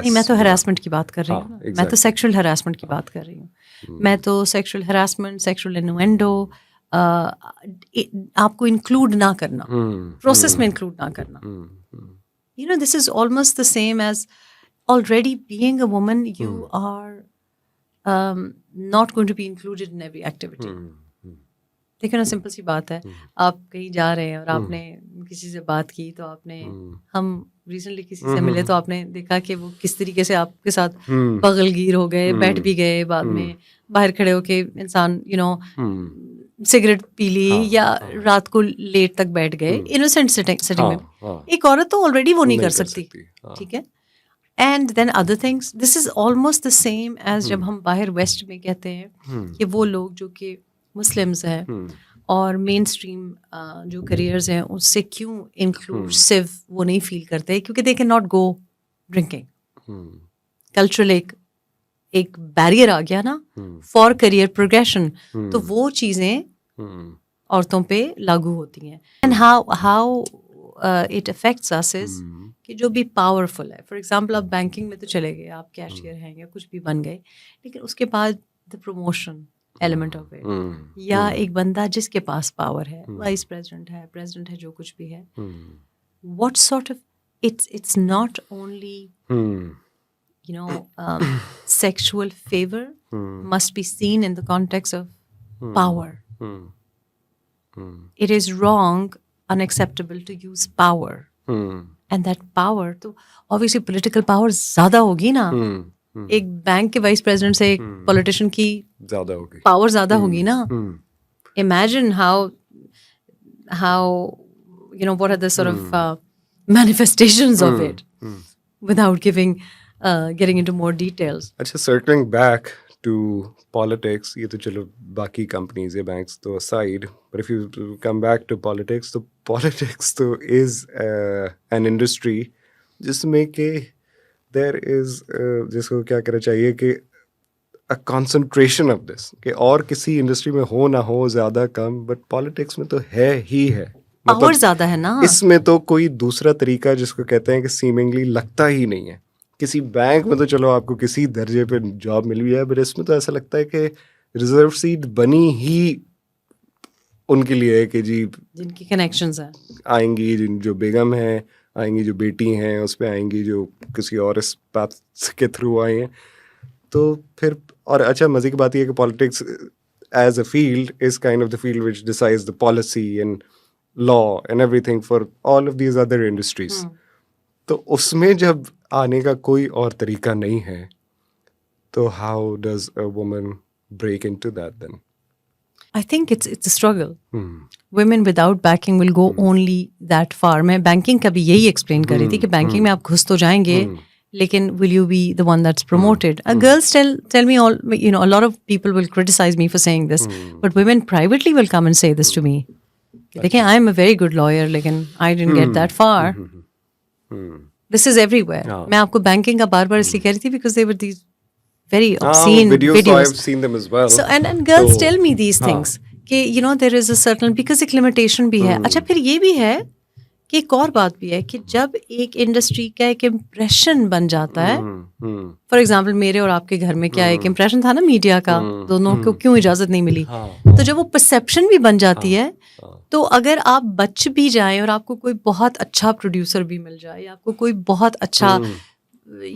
नहीं, मैं तो हरासमेंट की बात कर रही हूँ exactly. मैं तो सेक्सुअल हरासमेंट की बात कर रही हूँ मैं तो सेक्सुअल हरासमेंट सेक्सुअल इन्नुएंडो आपको इंक्लूड ना करना प्रोसेस में इंक्लूड ना करना you know this is almost the same as already being a woman you are not going to be included in every activity देखो ना सिंपल सी बात है आप कहीं जा रहे हैं और आपने किसी से बात की तो आपने हम रिसेंटली किसी से मिले तो आपने देखा कि वो किस तरीके से आपके साथ बगलगीर हो गए बैठ भी गए बाद में बाहर खड़े होके इंसान सिगरेट पी ली या रात को लेट तक बैठ गए इनोसेंट सेटिंग में एक औरत तो ऑलरेडी वो नहीं कर सकती ठीक है and then other things this is almost the same as जब हम बाहर वेस्ट में कहते हैं कि वो लोग जो कि मुस्लिम्स हैं और मेन स्ट्रीम जो करियर्स हैं उससे क्यों इंक्लूसिव वो नहीं फील करते क्योंकि they can not go drinking cultural एक बैरियर आ गया ना फॉर करियर प्रोग्रेशन तो वो चीज़ें औरतों पे लागू होती हैं and how it affects us is कि जो भी पावरफुल है फॉर एग्जांपल आप बैंकिंग में तो चले गए आप कैशियर हैं या कुछ भी बन गए लेकिन उसके बाद the promotion element of it या एक बंदा जिसके पास पावर है वाइस प्रेसिडेंट है जो कुछ भी है what sort of its not only you know sexual favor must be seen in the context of power it is wrong unacceptable to use power and that power तो obviously political power ज़्यादा होगी ना एक bank के vice president से एक politician की ज़्यादा होगी पावर ज़्यादा होगी ना imagine how you know what are the sort of manifestations of it without getting into more details. अच्छा, circling back to politics, ये तो चलो बाकी companies या banks तो aside, but if you come back to politics, तो politics तो is an industry जिसमें कि there is जिसको क्या करना चाहिए कि a concentration of this कि और किसी इंडस्ट्री में हो ना हो ज़्यादा कम, but politics में तो है ही है, पावर ज़्यादा है ना इसमें तो कोई दूसरा तरीका जिसको कहते हैं कि सीमिंगली लगता ही नहीं है। किसी बैंक में तो चलो आपको किसी दर्जे पे जॉब मिल भी है, पर इसमें तो ऐसा लगता है कि रिजर्व सीट बनी ही उनके लिए है कि जी जिनकी कनेक्शंस हैं आएंगी, जो बेगम हैं आएंगी, जो बेटी हैं उस पे आएंगी, जो किसी और इस पाथ के थ्रू आए हैं। तो फिर और अच्छा मज़े की बात यह है कि politics as a field is kind of the field which decides the policy and law and everything for all of these other industries. तो उसमें जब आने का कोई और तरीका नहीं है तो how does a woman break into that then? I think it's a struggle. Women without backing will go only that far. मैं बैंकिंग का भी यही एक्सप्लेन कर रही थी कि बैंकिंग में आप घुस तो जाएंगे लेकिन will you be the one that's promoted? Girls tell me all, you know, a lot of people will criticize me for saying this, but women privately will come and say this to me. देखिए, I am a very good lawyer, लेकिन I didn't get that far. This is everywhere. मैं आपको banking का बार-बार इसलिए कह रही थी because they were these very obscene videos. So I've seen them as well. So and girls tell me these things कि you know there is a certain because एक limitation भी है. अच्छा फिर ये भी है कि एक और बात भी है कि जब एक इंडस्ट्री का एक इम्प्रेशन बन जाता है, फॉर एग्जाम्पल मेरे और आपके घर में क्या एक इम्प्रेशन था ना मीडिया का, दोनों को क्यों इजाजत नहीं मिली, तो जब वो परसेप्शन भी बन जाती है तो अगर आप बच भी जाएं और आपको कोई बहुत अच्छा प्रोड्यूसर भी मिल जाए या आपको कोई बहुत अच्छा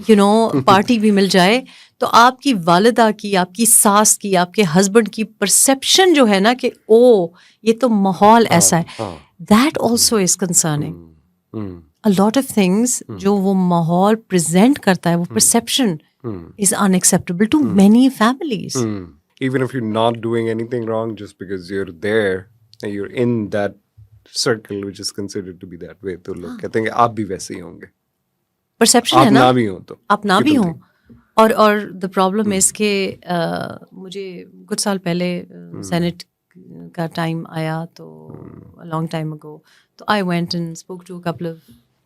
यू नो पार्टी भी मिल जाए तो आपकी वालिदा की, आपकी सास की, आपके हस्बैंड की परसेप्शन जो है ना कि ओ ये तो माहौल ऐसा है, that also is concerning. A lot of things जो वो माहौल प्रेजेंट करता है, वो perception is unacceptable to many families. Even if you're not doing anything wrong, just because you're there and you're in that circle which is considered to be that way, तो लोग कहते हैं कि आप भी वैसे ही होंगे, परसेप्शन है ना, आप ना भी हो तो आप ना भी हो। और द प्रॉब्लम इज के मुझे कुछ साल पहले सेनेट का टाइम आया तो लॉन्ग टाइम अगो, तो I went and spoke to a couple of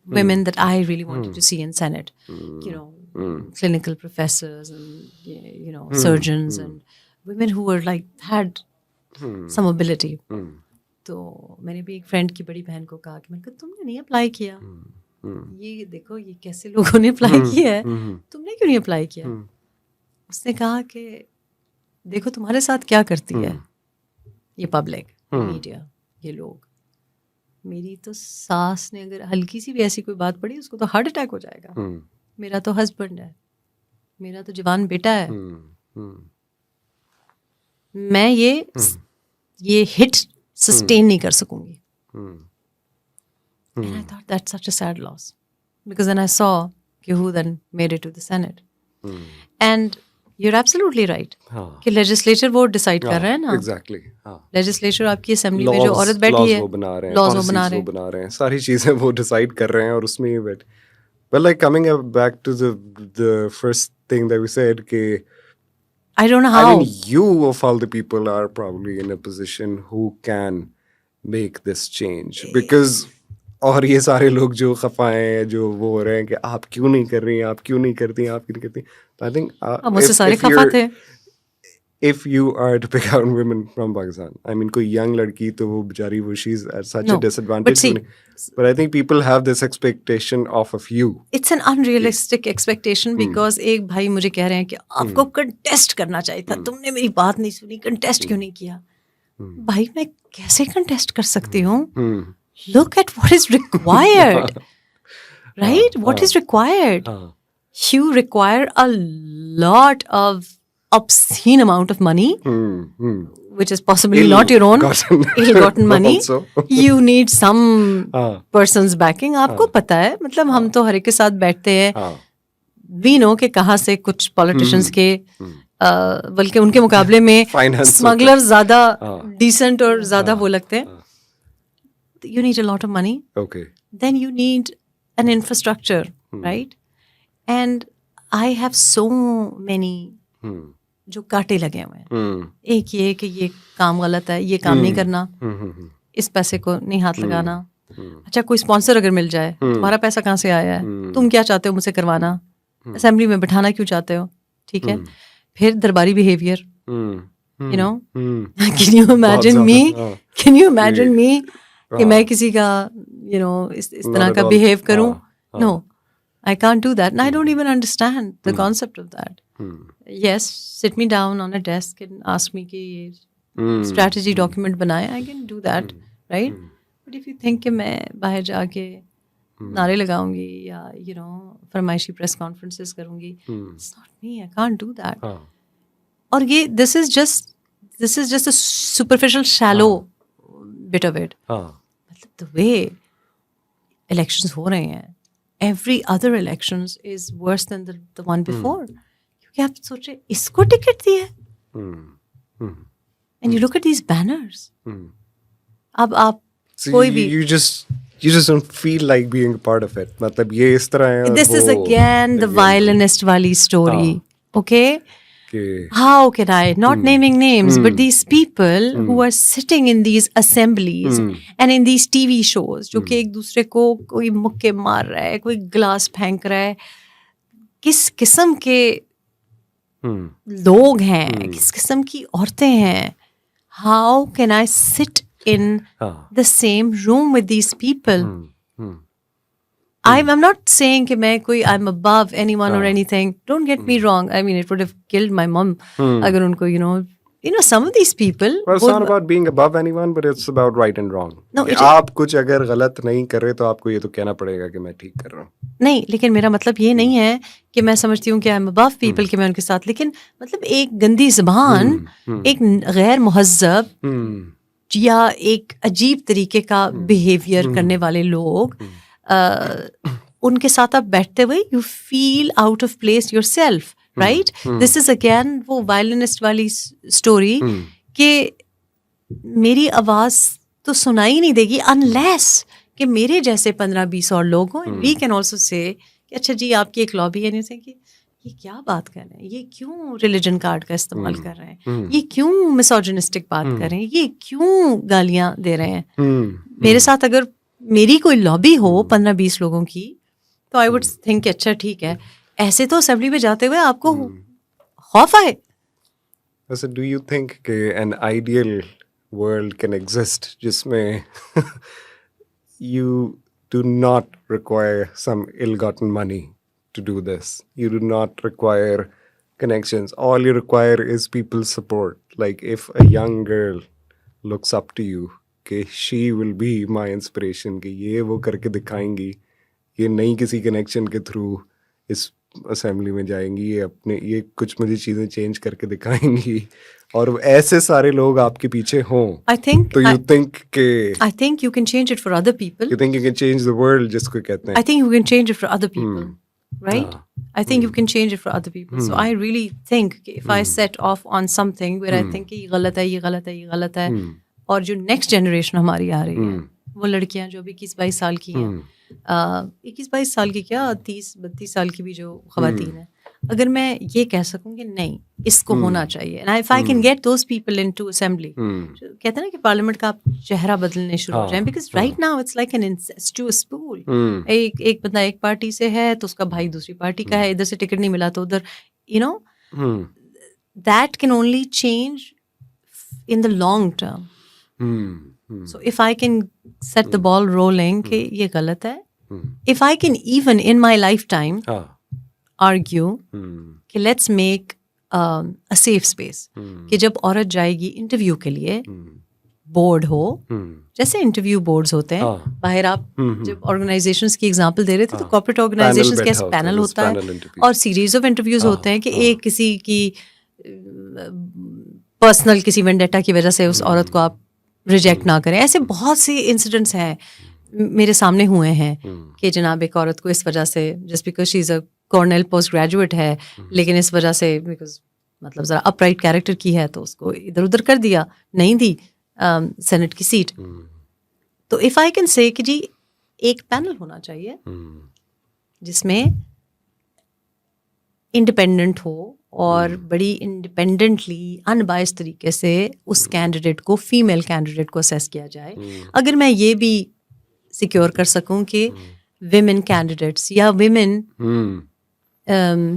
women that I really wanted to see in Senate, you know, clinical professors and you know surgeons and women who were like had some ability. तो मैंने भी एक friend की बड़ी बहन को कहा कि मैंने कहा तुमने नहीं अप्लाई किया, ये देखो ये कैसे लोगों ने अप्लाई किया है, तुमने क्यों नहीं अप्लाई किया? उसने कहा कि देखो तुम्हारे साथ क्या करती है ये पब्लिक, मीडिया, ये लोग। मेरी तो सास ने अगर हल्की सी भी ऐसी कोई बात पड़ी उसको तो हार्ट अटैक हो जाएगा। मेरा तो हस्बैंड है, मेरा तो जवान बेटा है, मैं ये हिट सस्टेन नहीं कर सकूंगी। And I thought that's such a sad loss because then I saw who then made it to the Senate. And you're absolutely right कि legislature वो decide कर रहे हैं ना। Exactly. legislature आपकी assembly में जो औरत बैठी है, वो बना रहे हैं, laws वो policies बना रहे हैं, सारी चीजें वो decide कर रहे हैं और उसमें ही बैठ। Well, like coming back to the first thing that we said कि I don't know how. I mean, you of all the people are probably in a position who can make this change because और ये सारे लोग जो खफा हैं, जो वो हो रहे हैं कि आप क्यों नहीं कर रही हैं, आप क्यों नहीं करती हैं, आप क्यों नहीं करती, तो आई थिंक मुझसे सारे खफा थे। if you are to pick out women from Pakistan, I mean कोई young लड़की तो वो बेचारी वो she's at such a disadvantage, but I think people have this expectation off of you. It's an unrealistic expectation because एक भाई मुझे कह रहे हैं कि आपको contest करना चाहिए था, तुमने मेरी बात नहीं सुनी, contest क्यों नहीं किया? भाई मैं कैसे contest कर सकती हूँ? Look at what is required, right? What is required? You require a lot of obscene amount of money, which is possibly not your own ill-gotten money. You need some person's backing. आपको पता है, मतलब हम तो हर एक के साथ बैठते हैं, we know कि कहाँ से कुछ politicians के बल्कि उनके मुकाबले में smugglers ज़्यादा decent और ज़्यादा वो लगते हैं. You need a lot of money. Okay. Then you need an infrastructure, right? And I have so many जो कांटे लगे हुए हैं। एक ये कि ये काम गलत है, ये काम नहीं करना, इस पैसे को नहीं हाथ लगाना। अच्छा कोई स्पॉन्सर अगर मिल जाए, तुम्हारा पैसा कहाँ से आया है, तुम क्या चाहते हो मुझसे करवाना, असेंबली में बिठाना क्यों चाहते हो, ठीक है। फिर दरबारी behaviour, you know, can you imagine me कि मैं किसी का you know इस तरह का बिहेव करूं? No, I can't do that and I don't even understand the concept of that. Yes, sit me down on a desk and ask me कि ये strategy document बनाए, I can do that, right? But if you think कि मैं बाहर जाके नारे लगाऊंगी या you know फरमाइशी press conferences करूंगी, it's not me, I can't do that. और ये this is just a superficial shallow bit of it. मतलब the way elections हो रहे हैं, every other elections is worse than the one before. क्योंकि आप सोचे इसको टिकट दी है, and you look at these banners. अब आप कोई भी you just don't feel like being a part of it. मतलब ये इस तरह है। This is again the violinist वाली story, okay? How can I, not naming names, but these people who are sitting in these assemblies and in these TV shows, जो कि एक दूसरे को कोई मुक्के मार रहा है, कोई ग्लास फेंक रहा है, किस किस्म के लोग हैं, किस किस्म की औरतें हैं. How can I sit in the same room with these people? I'm not saying कि मैं कोई I'm above anyone or anything. Don't get me wrong. I mean, it would have killed my mom अगर उनको you know some of these people. Well, it's not about being above anyone, but it's about right and wrong. No, आप कुछ अगर गलत नहीं कर रहे तो आपको ये तो कहना पड़ेगा कि मैं ठीक कर रहा हूँ. नहीं, लेकिन मेरा मतलब ये नहीं है कि मैं समझती हूँ कि I'm above people कि मैं उनके साथ, लेकिन मतलब एक गंदी ज़बान, एक गैर मुहज़्ज़ब या एक अजीब तरीके का बिहेवियर करने वाले लोग, उनके साथ आप बैठते हुए you feel out of place yourself, right? This is again वो violinist वाली story कि मेरी आवाज़ तो सुनाई नहीं देगी unless कि मेरे जैसे 15-20 और लोग हों. We can also say कि अच्छा जी आपकी एक लॉबी है, नहीं कि ये क्या बात कर रहे हैं, ये क्यों रिलीजन कार्ड का इस्तेमाल कर रहे हैं, ये क्यों मिसोजिनिस्टिक बात कर रहे हैं, ये क्यों गालियां दे रहे हैं. मेरे साथ अगर मेरी कोई लॉबी हो 15-20 लोगों की तो आई वुड थिंक अच्छा ठीक है. ऐसे तो असेंबली में जाते हुए आपको खौफ आए. वैसे डू यू थिंक कि an ideal world can exist जिसमें do not require some ill-gotten money to do this. You do not require connections. All you require is people's support. Like if a young girl looks up to you, कि she will be my inspiration, कि ये वो करके दिखाएंगी, ये नहीं किसी connection के through इस असेंबली में जाएंगी, ये कुछ मुझे चीज़ें चेंज करके दिखाएंगी, और ऐसे सारे लोग आपके पीछे हों, तो you think you can change it for other people. You think you can change the world, जिसको कहते हैं. I think you can change it for other people, right? I think you can change it for other people. So I really think if I set off on something where I think कि ये गलत है, ये गलत है, ये गलत है, और जो नेक्स्ट जनरेशन हमारी आ रही है, वो लड़कियां जो भी 21-22 साल की हैं, 21-22 साल की क्या, 30-32 साल की भी जो खवातीन हैं, अगर मैं ये कह सकूं कि नहीं, इसको होना चाहिए, and if I can get those people into assembly, कहते हैं ना कि पार्लियामेंट का आप चेहरा बदलने शुरू हो जाए, because right now it's like an incestuous pool. एक बंदा एक पार्टी से है तो उसका भाई दूसरी पार्टी का है, इधर से टिकट नहीं मिला तो उधर, you know, that can only change in the long term. So if I can set the ball rolling कि ये गलत है, if I can even in my lifetime argue कि let's make a safe space, कि जब औरत जाएगी interview के लिए, बोर्ड हो, जैसे इंटरव्यू बोर्ड्स होते हैं बाहर, आप जब ऑर्गेनाइजेशंस की एग्जांपल दे रहे थे, तो कॉर्पोरेट ऑर्गेनाइजेशंस के पैनल होता है और सीरीज ऑफ इंटरव्यूज होते हैं कि एक किसी की पर्सनल किसी वेंडेटा की वजह से उस औरत को आप रिजेक्ट ना करें. ऐसे बहुत से इंसिडेंट्स हैं मेरे सामने हुए हैं कि जनाब एक औरत को इस वजह से, just because she is a Cornell post graduate है, लेकिन इस वजह से बिकॉज मतलब ज़रा अपराइट कैरेक्टर की है तो उसको इधर उधर कर दिया, नहीं दी सेनेट की सीट. तो इफ़ आई कैन से कि जी एक पैनल होना चाहिए जिसमें इंडिपेंडेंट हो और बड़ी इंडिपेंडेंटली अनबायस्ड तरीके से उस कैंडिडेट को, फीमेल कैंडिडेट को असेस किया जाए. अगर मैं ये भी सिक्योर कर सकूं कि विमेन कैंडिडेट्स या विमेन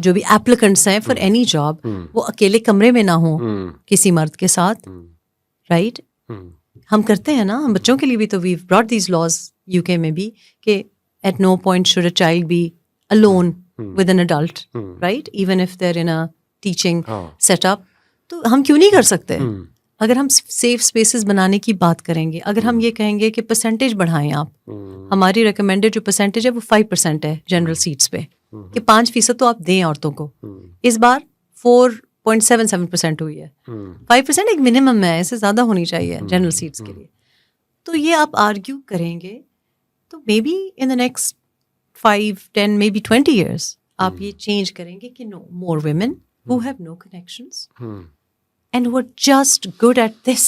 जो भी एप्लीकेंट्स हैं फॉर एनी जॉब, वो अकेले कमरे में ना हो किसी मर्द के साथ, राइट? हम करते हैं ना, हम बच्चों के लिए भी तो we brought these laws UK में भी कि at no point should a child be alone with an adult, right? Even if they're in a teaching setup. तो हम क्यों नहीं कर सकते? अगर हम सेफ स्पेसेस बनाने की बात करेंगे, अगर हम ये कहेंगे कि परसेंटेज बढ़ाएं आप, हमारी रिकमेंडेड जो परसेंटेज है वो 5% है जनरल सीट्स पे, कि 5% तो आप दें औरतों को. इस बार 4.77% हुई है. 5% एक मिनिमम है, इससे ज़्यादा होनी चाहिए जनरल सीट्स के लिए. तो ये आप आर्ग्यू करेंगे तो may be in the next 5, 10, maybe 20 years, आप ये चेंज करेंगे कि no, more women who have no connections and who are just good at this.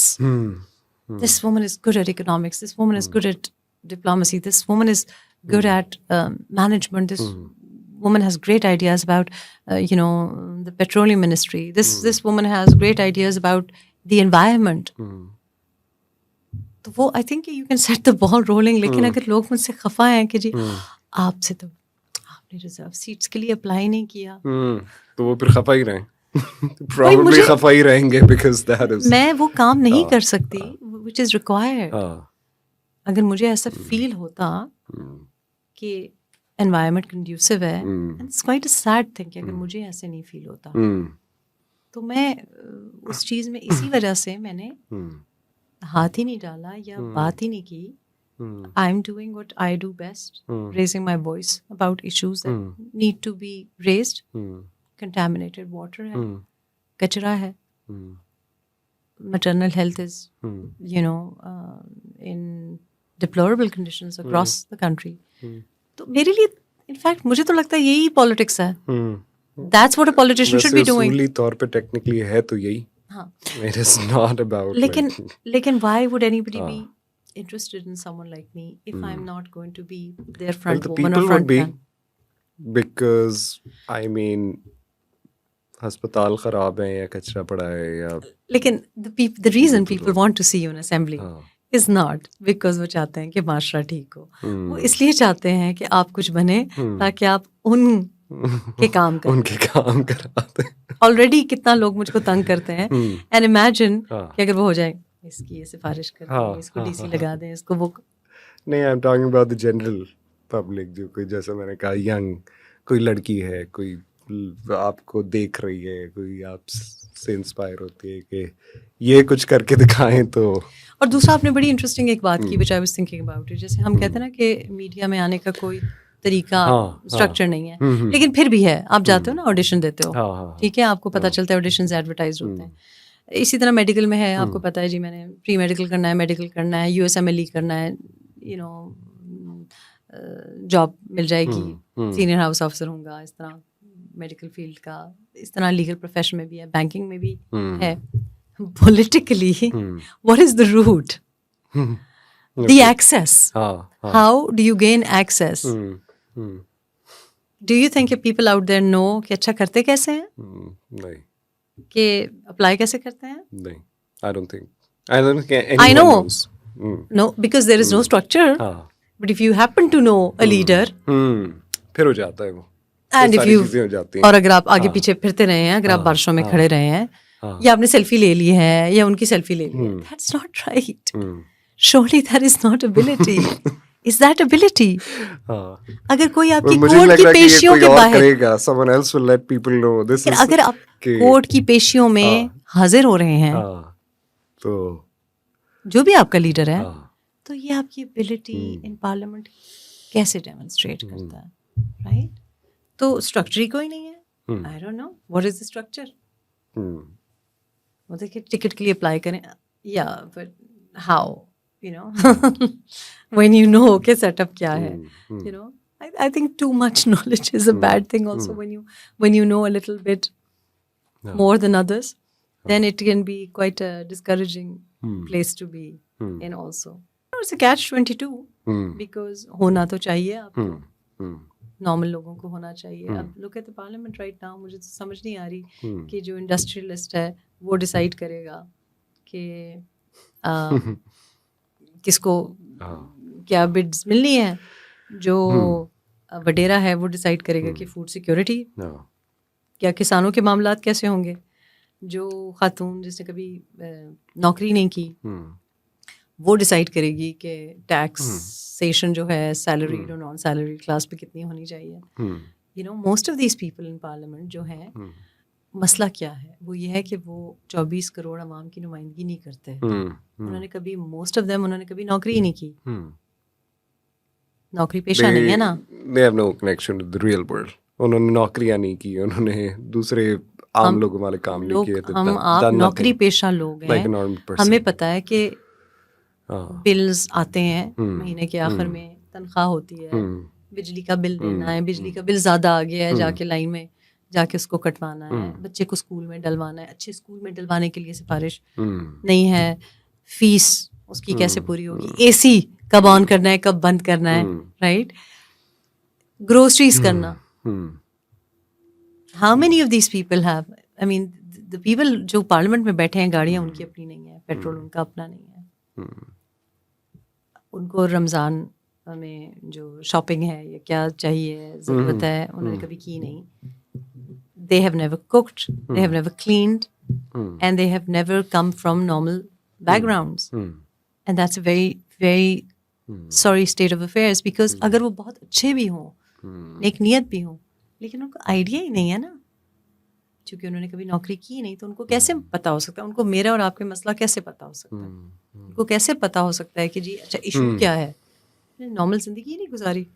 This woman is good at economics. This woman is good at diplomacy. This woman is good at management. This woman has great ideas about, the petroleum ministry. This woman has great ideas about the environment. तो वो I think you can set the ball rolling. लेकिन अगर लोग मुझसे खफा हैं कि जी आपसे तो आपने रिजर्व सीट्स के लिए अप्लाई नहीं किया, तो वो फिर खफा ही रहें. Probably खफा ही रहेंगे because that is. मैं वो काम नहीं कर सकती which is required. अगर मुझे ऐसा फील होता कि environment conducive है, and it's quite a sad thing कि अगर मुझे ऐसे नहीं फील होता, तो मैं उस चीज़ में इसी वजह से मैंने हाथ ही नहीं डाला या बात ही नहीं की. I'm doing what I do best, raising my voice about issues that need to be raised. Contaminated water है, कचरा है, maternal health is, in deplorable conditions across the country. तो मेरे लिए, in fact, मुझे तो लगता है यही politics है. That's what a politician should be doing. वैसे उसूली तौर पे technically है तो यही. हाँ. It is not about. लेकिन why would anybody be interested in someone like me if I'm not going to be their front woman or front man? Because I mean, अस्पताल खराब है या कचरा पड़ा है या. लेकिन the reason people want to see you in assembly is not because वो चाहते हैं कि माशरा ठीक हो. वो इसलिए चाहते हैं कि आप कुछ बने ताकि आप उनके काम करें. उनके काम कराते हैं. ऑलरेडी कितना लोग मुझको तंग करते हैं, एंड इमेजिन कि अगर वो हो जाए, इसकी ये सिफारिश कर दें, इसको डीसी लगा दें, इसको वो. नहीं, I am talking about the general public, जो कोई जैसा मैंने कहा यंग, कोई लड़की है, कोई आपको देख रही है, कोई आपसे इंस्पायर होती है कि ये कुछ करके दिखाएं तो। और दूसरा आपने बड़ी इंटरेस्टिंग एक बात की, which I was thinking about it, जैसे हम कहते हैं ना कि मीडिया में आने का कोई तरीका स्ट्रक्चर नहीं है, लेकिन फिर भी है, आप जाते हो ना, ऑडिशन देते हो, ठीक है, आपको पता चलता है ऑडिशंस एडवर्टाइज होते हैं। इसी तरह मेडिकल में है, आपको पता है जी मैंने प्री मेडिकल करना है, मेडिकल करना है, USMLE करना है, यू नो जॉब मिल जाएगी, सीनियर हाउस ऑफिसर होऊंगा, इस तरह मेडिकल फील्ड का, इस तरह लीगल प्रोफेशन में भी है, बैंकिंग में भी है। Politically, what is the route? The access. How do you gain access? Do you think कि people out there know कि अच्छा करते कैसे हैं? नहीं. कि अप्लाई कैसे करते हैं? नहीं. I don't think anyone I know. knows. No, because there is no structure. But if you happen to know a leader, फिर हो जाता है वो. And if you, चीजें हो जाती हैं. और अगर आप आगे पीछे फिरते रहे हैं, अगर आप बारिशों में खड़े रहे हैं, या आपने सेल्फी ले ली है, या उनकी सेल्फी ले ली है, that's not right. Surely that is not ability. Is that ability? अगर कोई आपकी कोर्ट की पेशियों के बाहर, someone else will let people know this is. अगर आप कोर्ट की पेशियों में हाजिर हो रहे हैं, तो जो भी आपका लीडर है, तो ये आपकी एबिलिटी इन पार्लियामेंट कैसे डेमोन्स्ट्रेट करता है, राइट? तो स्ट्रक्चर ही कोई नहीं है. I don't know what is the structure. वो देखिए टिकट के लिए अप्लाई करें, या but how, you know, when you know के सेटअप क्या है, you know, I think too much knowledge is a bad thing also. When you know a little bit more than others, then it can be quite a discouraging place to be in also. It's a catch-22 because होना तो चाहिए आपको, normal लोगों को होना चाहिए. अब look at the parliament right now, मुझे तो समझ नहीं आ रही कि जो इंडस्ट्रियलिस्ट है वो डिसाइड करेगा कि किसको क्या बिड्स मिलनी है, जो वडेरा है वो डिसाइड करेगा कि फूड सिक्योरिटी, क्या किसानों के मामलात कैसे होंगे, जो खातून जिसने कभी नौकरी नहीं की वो डिसाइड करेगी कि टैक्सेशन जो है सैलरीड और नॉन सैलरी क्लास पे कितनी होनी चाहिए. You know, most of these people in parliament जो हैं, मसला क्या है, वो ये है कि वो 24 करोड़ अवाम की नुमाइंदगी नहीं करते. उन्होंने कभी, मोस्ट ऑफ देम, उन्होंने कभी नौकरी ही नहीं की, नौकरी पेशा नहीं है ना. They have no connection with the real world. उन्होंने नौकरियां नहीं की, उन्होंने दूसरे आम लोगों वाले काम नहीं किए. हम आप नौकरी पेशा लोग हैं, हमें पता है कि बिल्स आते हैं महीने के आखिर में, तनख्वाह होती है, बिजली का बिल देना है, बिजली का बिल ज़्यादा आ गया है, जाके लाइन में जाके उसको कटवाना है, बच्चे को स्कूल में डलवाना है, अच्छे स्कूल में डलवाने के लिए सिफारिश नहीं है, फीस उसकी कैसे पूरी होगी, AC कब ऑन करना है, कब बंद करना है, राइट? ग्रोसरीज करना. How many of these people have, I mean, the people जो पार्लियामेंट में बैठे हैं, गाड़ियाँ उनकी अपनी नहीं है, पेट्रोल उनका अपना नहीं है, उनको रमज़ान में जो शॉपिंग है या क्या चाहिए, ज़रूरत है, उन्होंने कभी की नहीं. They have never cooked, they have never cleaned, and they have never come from normal backgrounds, and that's a very, very sorry state of affairs, because अगर वो बहुत अच्छे भी हों, नेक नियत भी हों, लेकिन उनको आइडिया ही नहीं है ना, क्योंकि उन्होंने कभी नौकरी की नहीं, तो उनको कैसे पता हो सकता है, उनको मेरा और आपके मसला कैसे पता हो सकता है, उनको कैसे पता हो सकता है कि जी अच्छा इशू क्या है. नॉर्मल जिंदगी ही नहीं गुजारी.